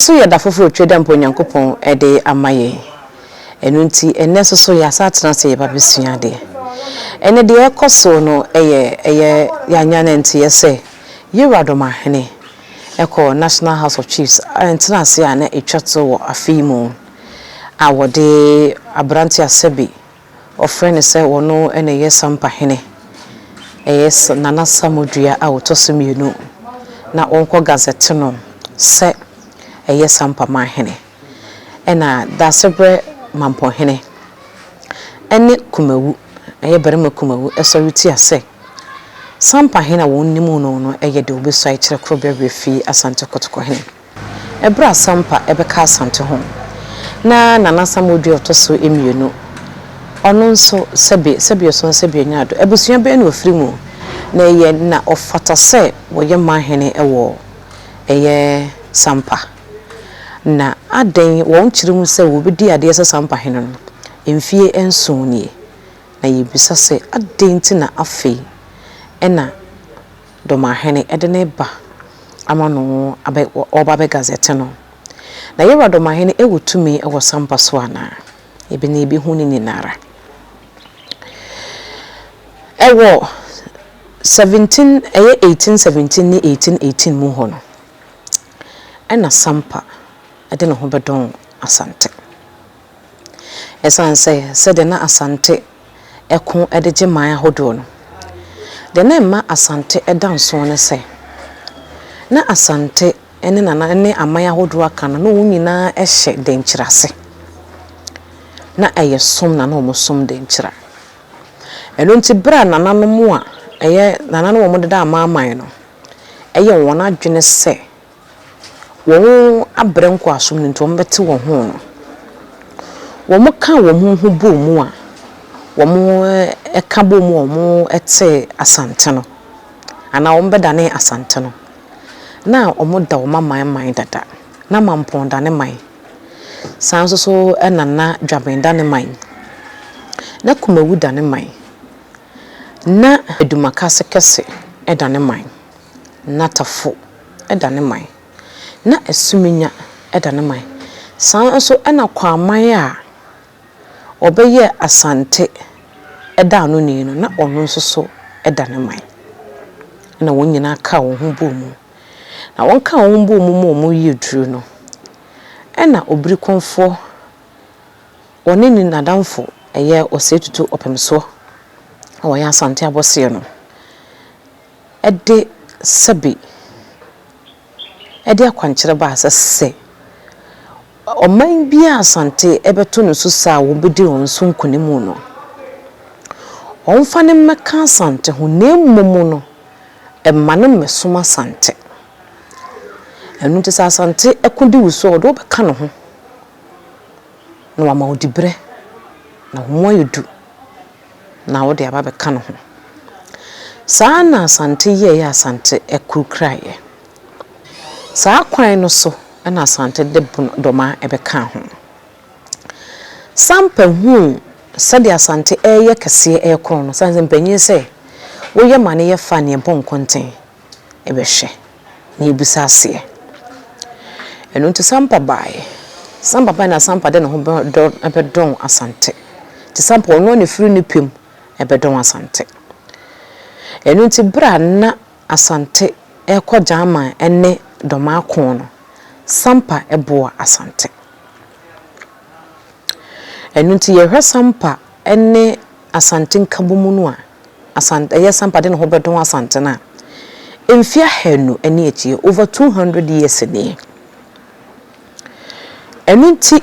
So ya da foforo tweda mpo Nyankopon ede amaye enu nti enne so ya satena se yeba besua de ene de ekoso no eye ya nyane nti yese Yewado Manhene eko National House of Chiefs entena se ya na etwato wo afimu awode abranti asebi ofrene se wono ene ye Sampa hene yes nana samodua awotosemienu na onko gazette no se eye Sampa Manhene ena da sebre mampo hene ene kumawu eye berema kumawu esoriti ase Sampa hene wonnimu no eye de obeso ai kire krobe fi asante kotoko hene ebra Sampa ebeka asante ho na nana samodua otoso emienu ono nso sebe so sebe nyado ebusua be na ofrimu na eye na ofata se woye Manhene ewo eye Sampa na aden won kirimu se wo bedi ade se Sampa hene no emfie ensoni na yebisa se aden ti na afi ena do Manhene edene ba amano abe oba be gazette no na Yewado Manhene ewotumi ewo Sampa so ana ebe na ebi huni ni nara ewo 1817 ni 1818 mu hono ena Sampa ade no ho bedon asante esanse de na asante ekon ede geman ahodo no de na ma asante edanso ne se na asante ene nana ne aman ahodo aka no nyina ehye de nkyirase na eye som na no mosom de nkyira eno nti bra nana no mu a eye nana no mo de da amaman no eye won adwene se won abrenko asom nti won bete won ho no won ka won ho bo mu a won eka bo mu won ete asante no ana won bedane asante no na won da won man dada na mampon da ne man sanso so enana dwabenda ne man na kumawu da ne man na edumaka kese eda ne man na tafo eda ne man na esuminya eda ne man sanso ena kwaman a obeye asante eda no ni no na ono nso so eda ne man na won nyina ka won ho bomu na won ka won bomu mo yeduru no ena obiri konfo woneni nadamfo eye osetutu opemso oya asante abose no ede sebi ede akwankyere ba asese oman bia asante ebeto no so sa wo bedi on so nkonemu no onfa ne meka asante ho na emmomu no emmane mesoma asante enu te sa asante ekodi wuso odo beka no ho na wama odibre na homo yedu na wo de aba beka no ho saa na asante ye asante ekrukraye saa kwan no so na asante de doma ebeka ho Sampa hu sade asante eye kese ekron no sanze mpanyin se wo ye mane ye fa ne bon konten ebehwe na ebisa ase enu nti Sampa bae Sampa ba na Sampa de no ho ebedon asante ti Sampa ono ne firi ne pem ebedon asante enu nti bra na asante ekọ jama ene doma akon no Sampa eboa asante enu nti ye hwe Sampa ene asante nkabomu no a asante ye Sampa de no ho bedon asante na emfia henu ene etie over 200 years ni enu nti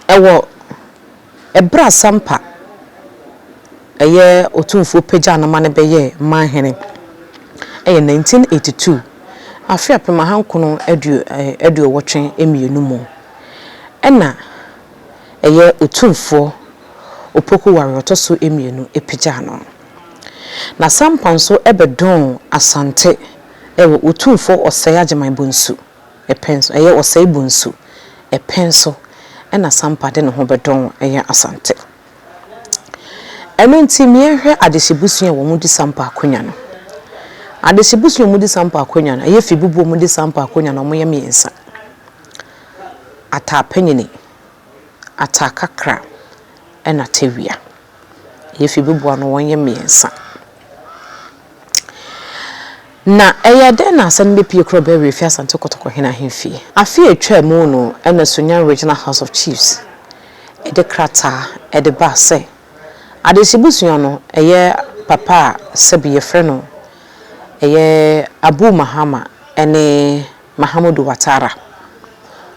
ewo ebra Sampa eye Otumfuor peja na mane beye Manhene eye 1982 afia pema hankono edu wotwen emienu mu ena eye Otumfuor Opoku Oware otoso emienu epeja no na Sampa nso ebedon asante ewo Otumfuor osaya ageman bonsu epenso eye osaya bonsu epenso ena Sampa de no ho bedon eye asante eno nti miehwe adehyebusu ya wo mudi Sampa akonya no Adesibusu mu di Sampa akonya na ye fibubu mu di Sampa akonya na omoye miensa. Ata penyini, ata kakra, ena tewia. Ye fibubu ano wonye miensa. Na eyade na asan bepie kro be refi asante kotoko hena hemfie. Afi etwa mu no ena Sunyan Regional House of Chiefs. Ede krata, ede ba se. Adesibusu no eye papa sebi ye freno. Eye Abu Mahama ene Mahamudu Watara.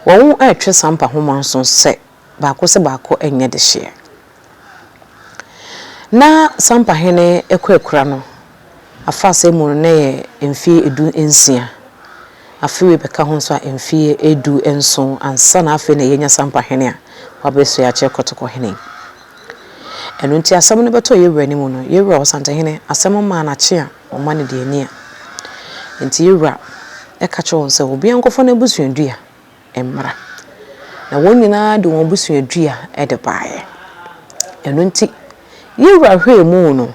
Won etwe Sampa homanson se baako se baako enye de hye. Na Sampa hene ekura no afase mu ne ye emfie edu ensia. Afiwe beka ho so emfie edu enson ansa na afi na yenya Sampa hene a wabeso ya che kotoko hene. Enu nti asem no beto yewura ni mu no yewura osante hene asem ma na che a oma ne de ani a nti yewura e ka che won se obi ankofo na busuadua emra na won nyina de won busuadua e de baaye. Enu nti yewura hwe mu no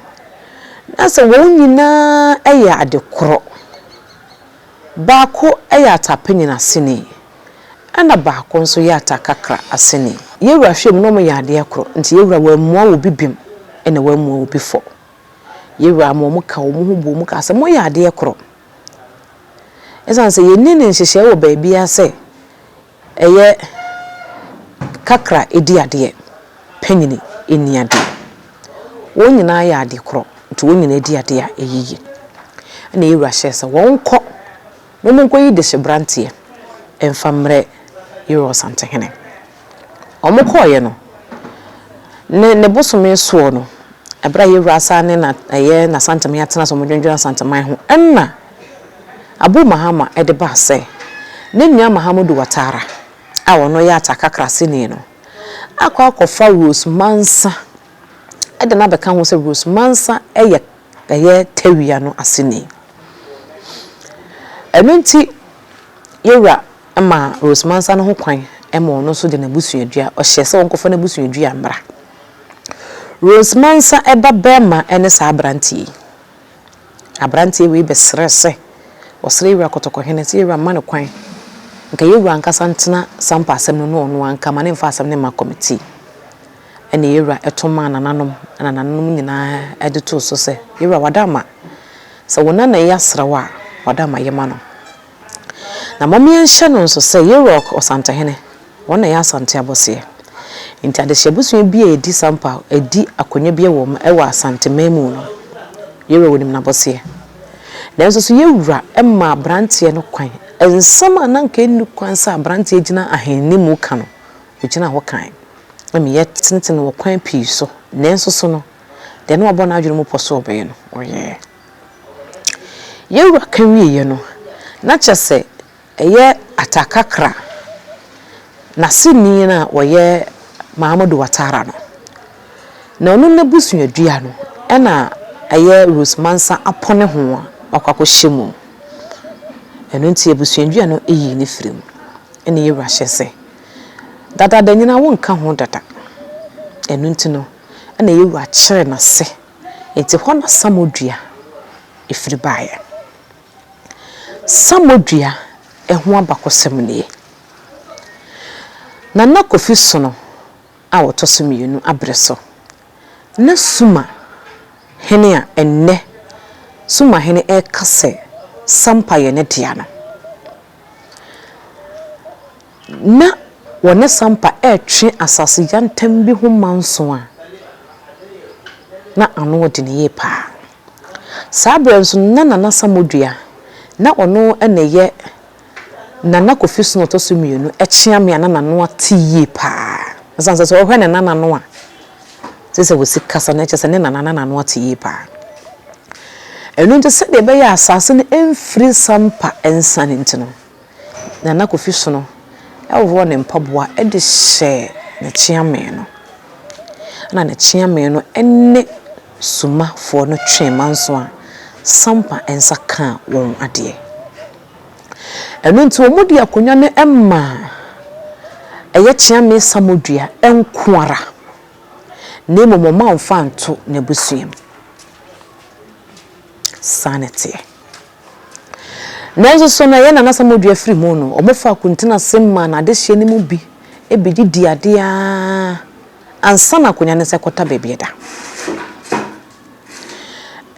na se won nyina eya adekoro baako eya atapeni na sini ana baako nso ya atakakra asini yewura hwe mu no mo ya ade akoro nti yewura wa muwa obi bim ena wa muwa obi fo yewura mo mo ka wo mo hubo mo ka se mo ya ade akoro esan se ye nene nhihye wo baabi ase eye kakra edi ade penyini eni ade wo nyina ya ade koro nti wo nyina edi ade a eyiyi na yewura hye se won kọ no mo nkoyi de hyebrantie emfamre yewura sante hene omokoye no ne bosome so no abra yewura sane na eye na sante me atena so modwendwena sante man ho enna Abu Mahama ede ba se ne nua Mahamudu Watara a wono ya atakakra sini no akwa Rose Mansa ede na beka ho se Rose Mansa eye tawia no asini enunti yewura ama Rose Mansa no ho kwan ema ono so de na busuadua o hye se wonkofo na busuadua mra Rose Mansa eba bema ene sa abrantie we besre se osre yewura kotoko hene se yewura man kwan nka yewura ankasa ntena Sampa asem no no anka mane mfa asem ne ma committee ene yewura etoma nananom nyina edeto so se yewura wadama se wona na yasrawa wadama yema no na momye nhye no so se yewura osante hene wona ya asante abose nti adehyebusu bi edi Sampa edi akonya bi ewa asante memu no yewura wonim na bose nanso so yewura emma brantie no kwan ensama na nka enu kwan sa brantie gina ahenni mu ka no ogina ho kan emi yetenten wo kwan pii so nanso so no de no abona adwene mu poso obe no oye yewura kan wiye no na kyese eye atakakra na sini na woye Mahamudu Watara no na onu na busuadua no ena eye Rose Mansa apone ho akwako hyemu enu nti ebusuadua no eyi ni firim ene yewura hyese dada danyina wonka ho dada enu nti no ene yewura kyere na se enti ho na samodua efiri baaye samodua eho abakosem ne na nakofi so no a wotosomienu abreso na suma hene a enne suma hene kase Sampa ye ne dia no na wone Sampa etwe asase yantam bi ho manso a na ano de ne ye pa sabrenso na samodua na ono eneye nana kofi so no tosomienu ekya me na nano ati ye pa sansa so hwe ne nana no a sese wosi kasa na kyese ne nana nano ati ye pa enu nte se de be ya asase ne emfiri Sampa ensane ntino nana kofi so no ewo ne mpaboa e de hye ne kyeame no na ne kyeame no enne suma fo no twemanso a Sampa ensa ka won ade enu nti omudi akonya ne emma eye kyeame samodua enkoara ne momoma mfa nto ne busuem sanity nanso so na ye na nasamodua free mu no omofa kuntina semma na de hye ni mu bi e bi di ade a ansa na konya ne se kota bebie da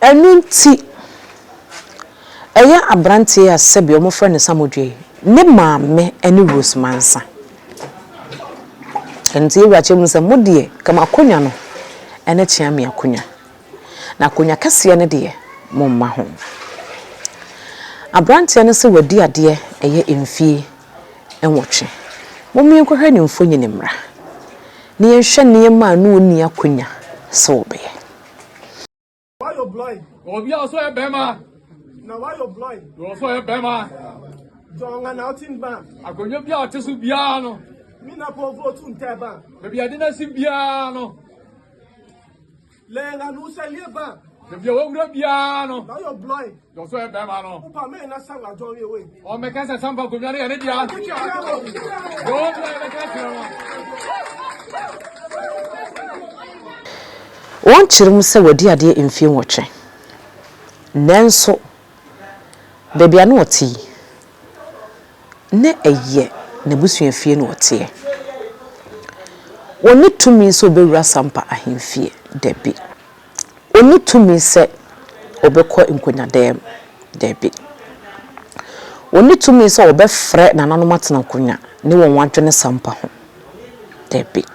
enunti eya abrante ya sebi omofra ne samodua ne maame ene Rose Mansa enti ewura chem se modie kama konya no ene chia me akonya na konya kase ne de momma ho abrante ne se wadi ade eye emfie enwotwe mommi enkohwe ne mfonyi ne mra ne yenhwe ne ma no oni akonya so be why you blind obi also e bema now why you blind you also e bema jonga na outing ban akonyo bia otesu bia no mi na po vote unte ban be bia de na si bia no lenga no se lie ban be bia wura bia no now you blind you also e bema no upa me na sanga join away o me ka se Sampa ko nyare ne dia go me ka se won chirim se wadi ade emfie nwotwe nanso bebia no oti ne eye na busua fie no otie woni tumi so bewura Sampa ahemfie debi woni tumi se obekọ nkonya dem debi woni tumi se obefre na nanom atena nkonya ne won wadwene Sampa ho debi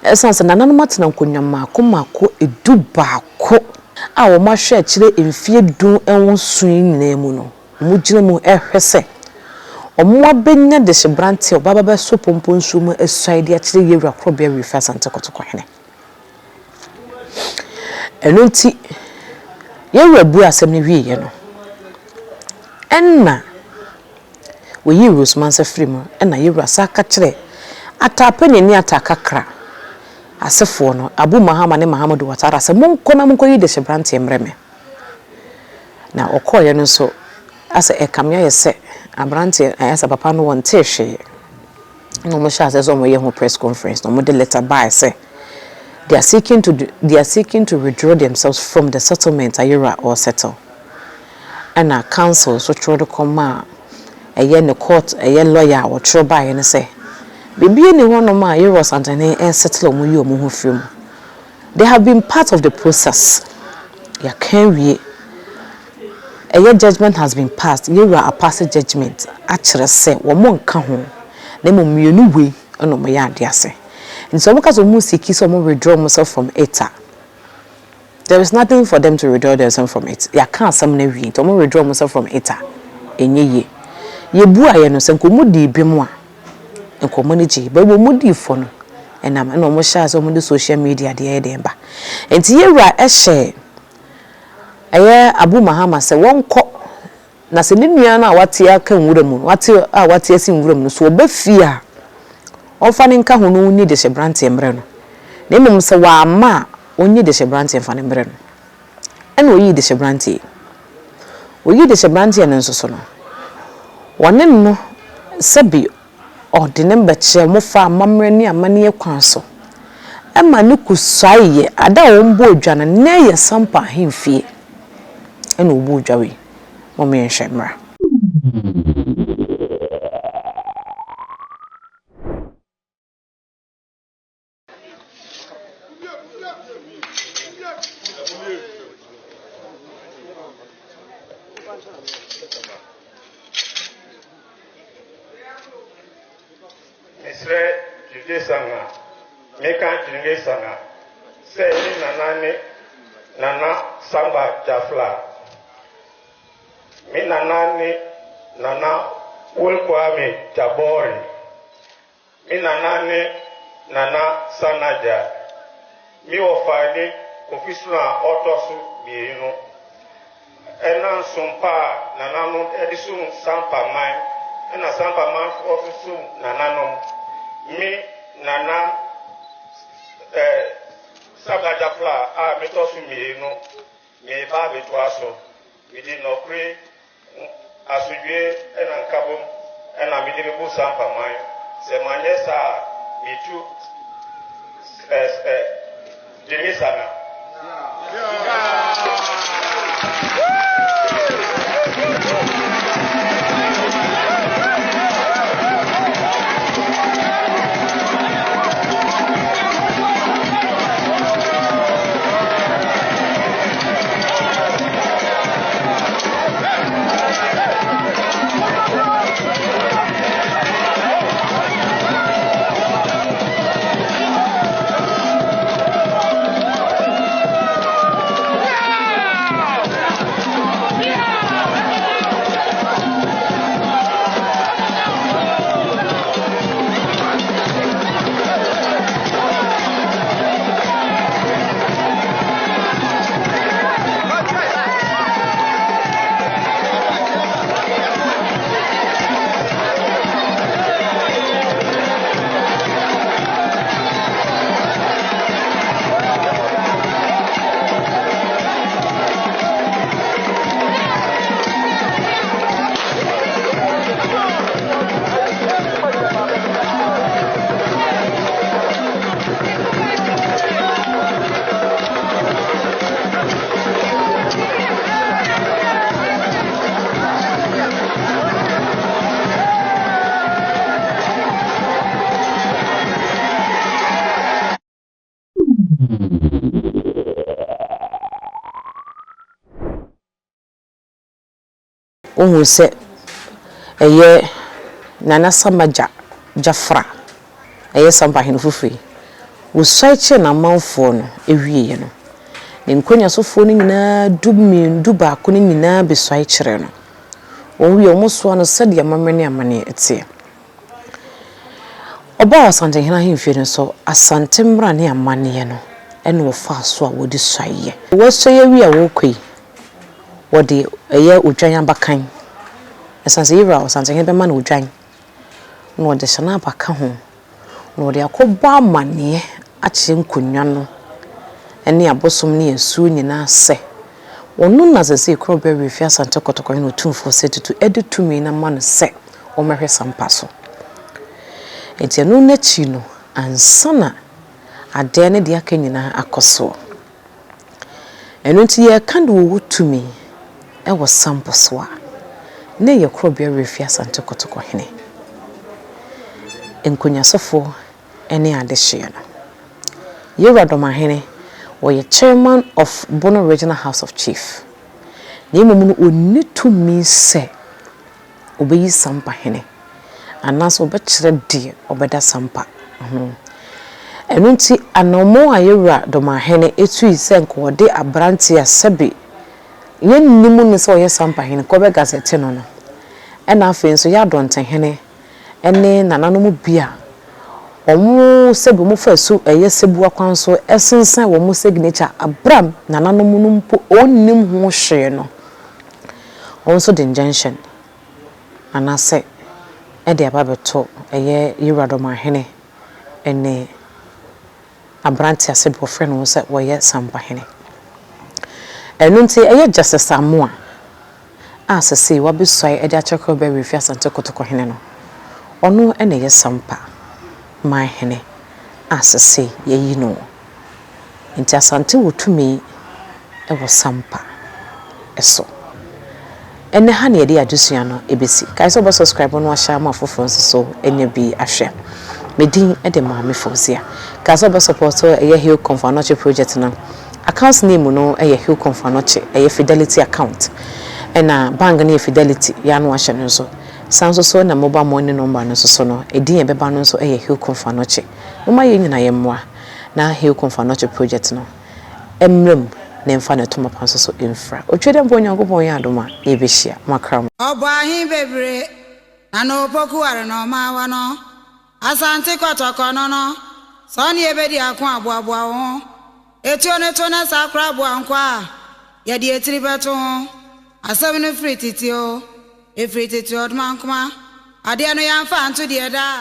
esanse na nanom atena nkonya mako edu baako a wo mahwe akire emfie du enwo sun nyina mu no mu gina mu ehwese omo abenya de hyebrante obaba be so pompo nsu mu esuide akire yewura krobia refa sante kotoko hene enunti yewura bu asem ne wiye no enna we Rose Mansa free mu enna yewura saka kire atape ne ni atakakra asefo no Abu Mahama ne Muhammadu watara se monkona monko yi de hyebrante mreme na okoye no so asa ekamya yese abrante asa papa no wonte hwe no mo sha se mo ye ho press conference no mo de letter by say they are seeking to withdraw themselves from the settlement ayira or settle and our council so try to come eye ne court eye lawyer or try by and say bibi ni hono ma ayira santane and settle mo yi omo ho firim they have been part of the process ya can we a judgment has been passed. You are a passed judgment. Actually, say, "Woman come home." Name of me no way. No my yard, say. In some cases, music someone withdraw themselves from it. There is nothing for them to withdraw themselves from it. Ya can't some never read. Someone withdraw themselves from it. Enye ye bu aye no sen komudi bi mu a enkomoniji ba bo mudi fo no enam na omo share so mo social media de dem ba. Enti ye wura ehye eye Abu Mahama se wonko na se ne nua na wate aka nwuram wate asi nwuram no so obafi a onfa ne nka ho no ni de hyebrante mre no na emom se wa ama onyi de hyebrante mfa ne mre no ene oyi de hyebrante ne nso so no wone no sebi ordine mbeche mo fa amamre ni amane kwan so ema ne kusaye ada won bo odwane na ye Sampa ahemfie ene obu odwawe mo me nhwe mra Isre jude sanga meka jinge sanga se nana Samba Jafla mi nana Wolkwame Jabori mi nana Sanaja mi ofani ofisuna otosu biinu ena sumpa nananu edisun Sampa man ena Sampa man ofisu nananu mi nana Samba Jafla a metosu biinu mi ba betwaso mi di nokre asujwe ena nkabom ena mi di bu Sampa man se manyesa bitu Jemisana. ohun se eye nana samaja jafra eye Sampa hene fufui wo soiche na manfo no ewieye no nkonya sofo ni nyina du ba ko ni nyina be soichire no onwi omuso no sede amamene amane etie oba asante hena hemfie no so asante mra ne amane no ene wo fa so a wodi soye wo soye wi a wo koi wodi eye odwan abakan esanse yira asante hena be ma na odwan no wodi shana abaka ho no wodi akoba amane ache nkonwa no ene abosom ne yesu nyina se onu na sese kro be refi asante kotoko no Otumfuor setutu edetumi na ma no se o mehwe Sampa so etienu na chi no ansana ade ne de aka nyina akoso enu nti ye kan do wotumi e wo Sampa so a na ye kro be refi asante kotoko hene enkonyasofo ene adehye no Yewado Manhene was chairman of Bono Regional House of Chief. Nimumu oni tumi se obeyi Sampa hene. Anaso obechire die obeda Sampa. Enu nti anomo a Yewado Manhene etu ise nko de abranti asebe. Ye nimu ne se oye Sampa hene ko be gazette no no. Ena afi nso ya donten hene ene nananom bia omu sebe mu fasu eye sebu akwanso esensan wo mu signature abram nananom numpo onnim ho hwe no onso the injunction anase e de ababeto eye Yewado Manhene ene abranti asebo frɛ no se wo ye Sampa hene enu nti eye justice amoa asese wabesoi e de achekro be refi asante kotoko hene no ono ene ye Sampa Manhene asese yeyi no nti asante wotumi e wo Sampa eso ene ha ne yede adusua no ebesi kai so subscribe no ahya ma foforo so enya bi ahwe medin e de maame Fozia kai so support e Hill Confanoche project no account name no e Hill Confanoche e Fidelity account ena bank na Fidelity ya no ahye no so sanso so na mobile money number no so no edin e beba no so e Hill Confanoche mama ye nyina ye mmoa na Hill Confanoche project no emrem na mfa na toma panso so infra otwede mbo nyankopon ya adoma e behia makram obahin bebre na no Opoku are no ma wa no asante kotoko no no so ne ebedi akon aboaboa ho etuo ne to na sakra aboa nkwa ye de etiri beto ho asem no free titio e free titio odman kuma ade no ya mfa anto de da